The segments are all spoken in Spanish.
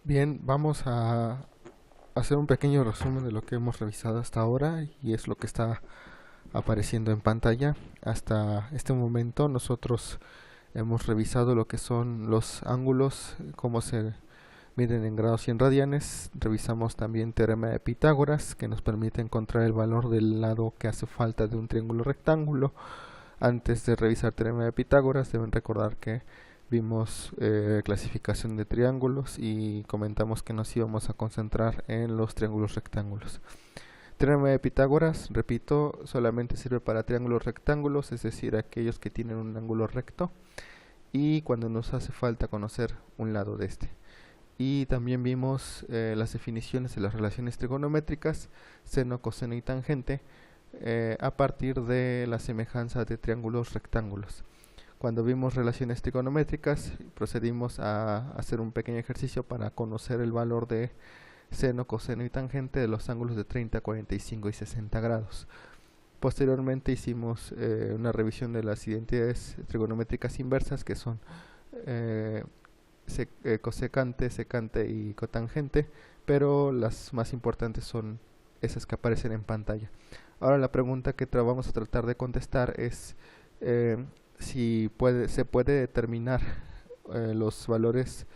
Bien, vamos a hacer un pequeño resumen de lo que hemos revisado hasta ahora y es lo que está apareciendo en pantalla. Hasta este momento nosotros hemos revisado lo que son los ángulos, cómo se miden en grados y en radianes. Revisamos también teorema de Pitágoras, que nos permite encontrar el valor del lado que hace falta de un triángulo rectángulo. Antes de revisar teorema de Pitágoras, deben recordar que vimos clasificación de triángulos y comentamos que nos íbamos a concentrar en los triángulos rectángulos. Teorema de Pitágoras, repito, solamente sirve para triángulos rectángulos, es decir, aquellos que tienen un ángulo recto y cuando nos hace falta conocer un lado de este. Y también vimos las definiciones de las relaciones trigonométricas, seno, coseno y tangente, a partir de la semejanza de triángulos rectángulos. Cuando vimos relaciones trigonométricas, procedimos a hacer un pequeño ejercicio para conocer el valor de seno, coseno y tangente de los ángulos de 30, 45 y 60 grados. Posteriormente hicimos una revisión de las identidades trigonométricas inversas, que son eh, cosecante, secante y cotangente, pero las más importantes son esas que aparecen en pantalla. Ahora la pregunta que vamos a tratar de contestar es eh, si se puede determinar los valores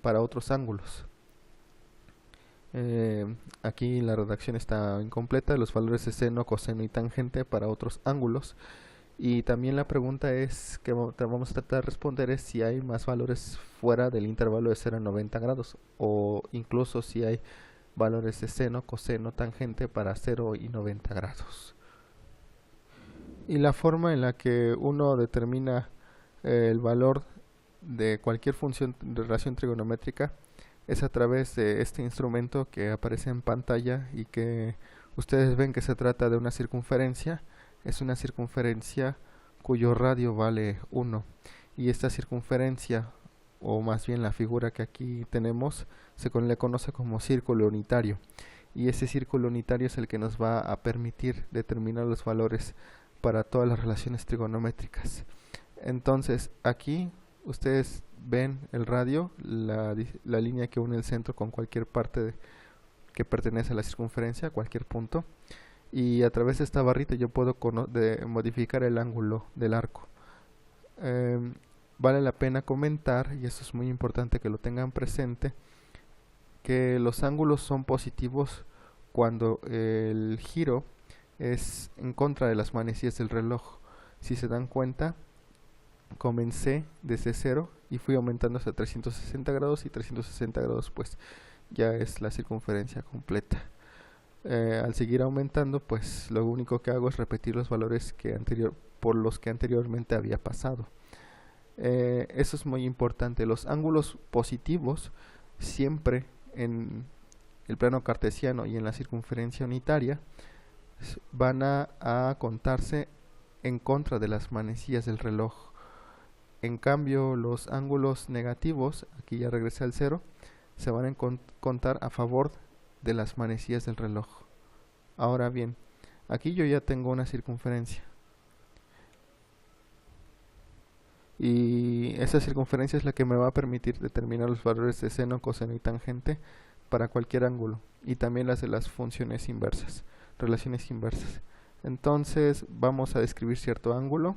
para otros ángulos. Aquí la redacción está incompleta, los valores de seno, coseno y tangente para otros ángulos. Y también la pregunta es que vamos a tratar de responder es si hay más valores fuera del intervalo de 0 a 90 grados o incluso si hay valores de seno, coseno, tangente para 0 y 90 grados. Y la forma en la que uno determina el valor de cualquier función de relación trigonométrica es a través de este instrumento que aparece en pantalla y que ustedes ven que se trata de una circunferencia. Es una circunferencia cuyo radio vale 1 y esta circunferencia, o más bien la figura que aquí tenemos, le conoce como círculo unitario, y ese círculo unitario es el que nos va a permitir determinar los valores para todas las relaciones trigonométricas. Entonces aquí ustedes ven el radio, la línea que une el centro con cualquier parte que pertenece a la circunferencia, cualquier punto, y a través de esta barrita yo puedo modificar el ángulo del arco. Vale la pena comentar, y eso es muy importante que lo tengan presente, que los ángulos son positivos cuando el giro es en contra de las manecillas del reloj. Si se dan cuenta, comencé desde 0 y fui aumentando hasta 360 grados, y 360 grados pues ya es la circunferencia completa. Al seguir aumentando, pues lo único que hago es repetir los valores por los que anteriormente había pasado. Eso es muy importante. Los ángulos positivos siempre en el plano cartesiano y en la circunferencia unitaria van a contarse en contra de las manecillas del reloj. En cambio, los ángulos negativos, aquí ya regresé al 0, se van a contar a favor de las manecillas del reloj. Ahora bien, aquí yo ya tengo una circunferencia y esa circunferencia es la que me va a permitir determinar los valores de seno, coseno y tangente para cualquier ángulo, y también las de las funciones inversas, relaciones inversas. Entonces vamos a describir cierto ángulo.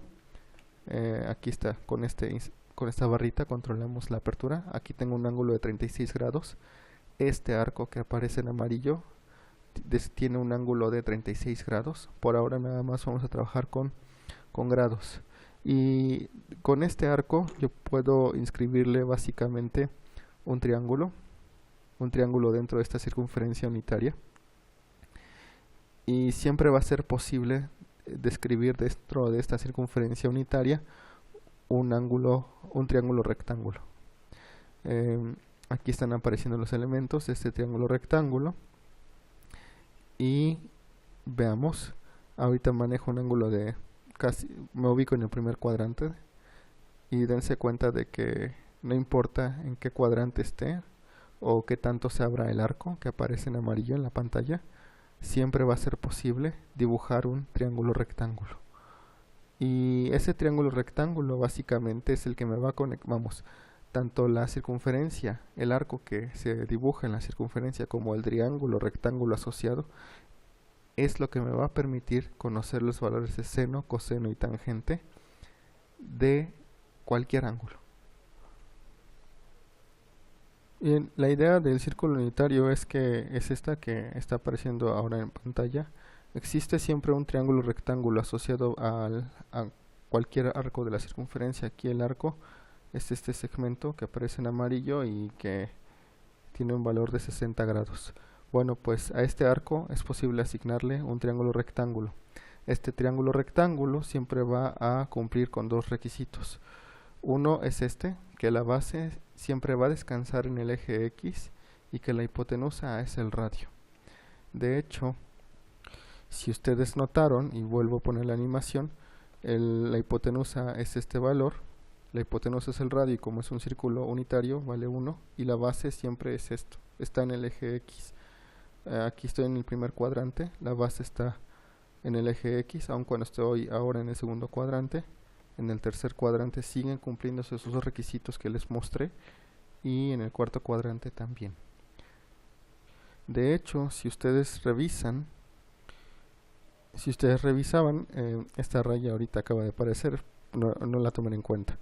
Aquí está, con esta barrita controlamos la apertura. Aquí tengo un ángulo de 36 grados. Este arco que aparece en amarillo tiene un ángulo de 36 grados. Por ahora nada más vamos a trabajar con grados. Y con este arco yo puedo inscribirle básicamente un triángulo dentro de esta circunferencia unitaria. Y siempre va a ser posible describir dentro de esta circunferencia unitaria un triángulo rectángulo. Aquí están apareciendo los elementos de este triángulo rectángulo y veamos, ahorita manejo un ángulo de me ubico en el primer cuadrante, y dense cuenta de que no importa en qué cuadrante esté o qué tanto se abra el arco que aparece en amarillo en la pantalla, siempre va a ser posible dibujar un triángulo rectángulo. Y ese triángulo rectángulo básicamente es el que me va a conectar, tanto la circunferencia, el arco que se dibuja en la circunferencia, como el triángulo rectángulo asociado, es lo que me va a permitir conocer los valores de seno, coseno y tangente de cualquier ángulo. Bien, la idea del círculo unitario es esta que está apareciendo ahora en pantalla. Existe siempre un triángulo rectángulo asociado a cualquier arco de la circunferencia. Aquí el arco es este segmento que aparece en amarillo y que tiene un valor de 60 grados. Bueno, pues a este arco es posible asignarle un triángulo rectángulo. Este triángulo rectángulo siempre va a cumplir con dos requisitos. Uno es que la base siempre va a descansar en el eje X y que la hipotenusa es el radio. De hecho, si ustedes notaron, y vuelvo a poner la animación, la hipotenusa es este valor, la hipotenusa es el radio y como es un círculo unitario vale 1 y la base siempre es esto, está en el eje X. Aquí estoy en el primer cuadrante, la base está en el eje X, aun cuando estoy ahora en el segundo cuadrante. En el tercer cuadrante siguen cumpliéndose esos dos requisitos que les mostré y en el cuarto cuadrante también. De hecho, si ustedes revisaban, esta raya ahorita acaba de aparecer, no la tomen en cuenta.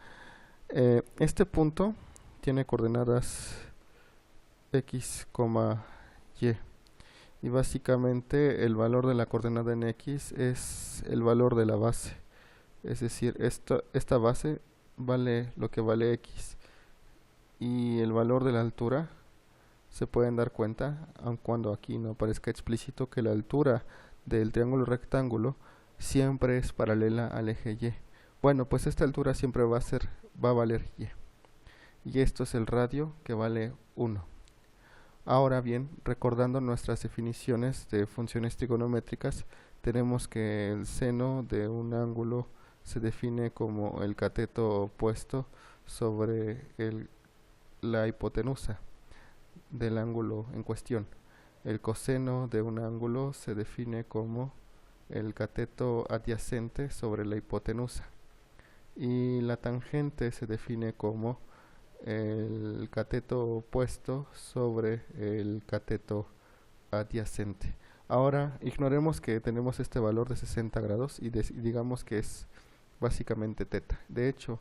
Este punto tiene coordenadas x, y. Y básicamente el valor de la coordenada en x es el valor de la base. Es decir, esta base vale lo que vale x. Y el valor de la altura, se pueden dar cuenta, aun cuando aquí no aparezca explícito, que la altura del triángulo rectángulo siempre es paralela al eje y. Bueno, pues esta altura siempre va a valer y. Y esto es el radio, que vale 1. Ahora bien, recordando nuestras definiciones de funciones trigonométricas, tenemos que el seno de un ángulo se define como el cateto opuesto sobre la hipotenusa del ángulo en cuestión. El coseno de un ángulo se define como el cateto adyacente sobre la hipotenusa. Y la tangente se define como el cateto opuesto sobre el cateto adyacente. Ahora ignoremos que tenemos este valor de 60 grados y digamos que es básicamente teta. De hecho,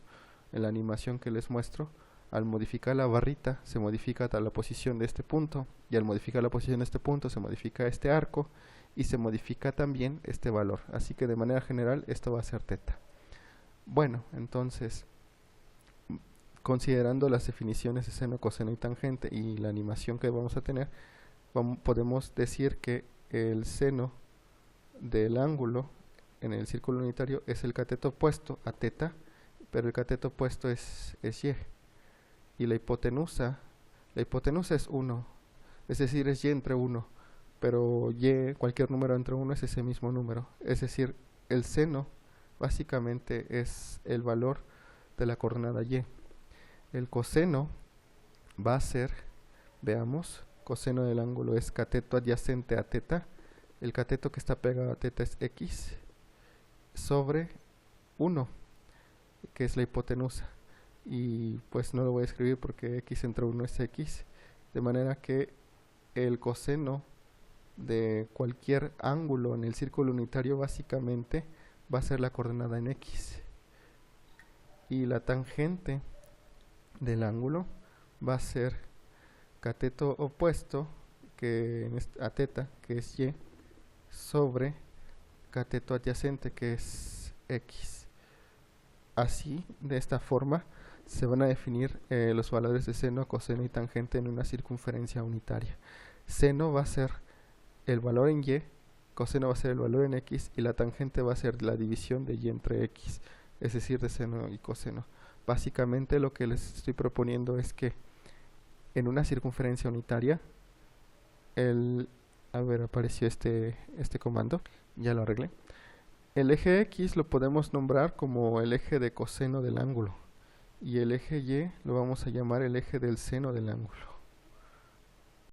en la animación que les muestro, al modificar la barrita se modifica la posición de este punto, y al modificar la posición de este punto se modifica este arco y se modifica también este valor. Así que de manera general esto va a ser teta. Bueno, entonces, considerando las definiciones de seno, coseno y tangente y la animación que vamos a tener, podemos decir que el seno del ángulo en el círculo unitario es el cateto opuesto a teta, pero el cateto opuesto es y. Y la hipotenusa es 1, es decir, es y entre 1, pero y, cualquier número entre 1 es ese mismo número. Es decir, el seno básicamente es el valor de la coordenada y. El coseno va a ser, veamos, coseno del ángulo es cateto adyacente a teta, el cateto que está pegado a teta es x, sobre 1, que es la hipotenusa. Y pues no lo voy a escribir porque x entre 1 es x, de manera que el coseno de cualquier ángulo en el círculo unitario básicamente va a ser la coordenada en x. Y la tangente del ángulo va a ser cateto opuesto a teta, que es y, sobre cateto adyacente, que es x. Así, de esta forma, se van a definir los valores de seno, coseno y tangente en una circunferencia unitaria. Seno va a ser el valor en y, coseno va a ser el valor en x y la tangente va a ser la división de y entre x, es decir, de seno y coseno. Básicamente lo que les estoy proponiendo es que en una circunferencia unitaria, apareció este comando, ya lo arreglé. El eje X lo podemos nombrar como el eje de coseno del ángulo y el eje Y lo vamos a llamar el eje del seno del ángulo.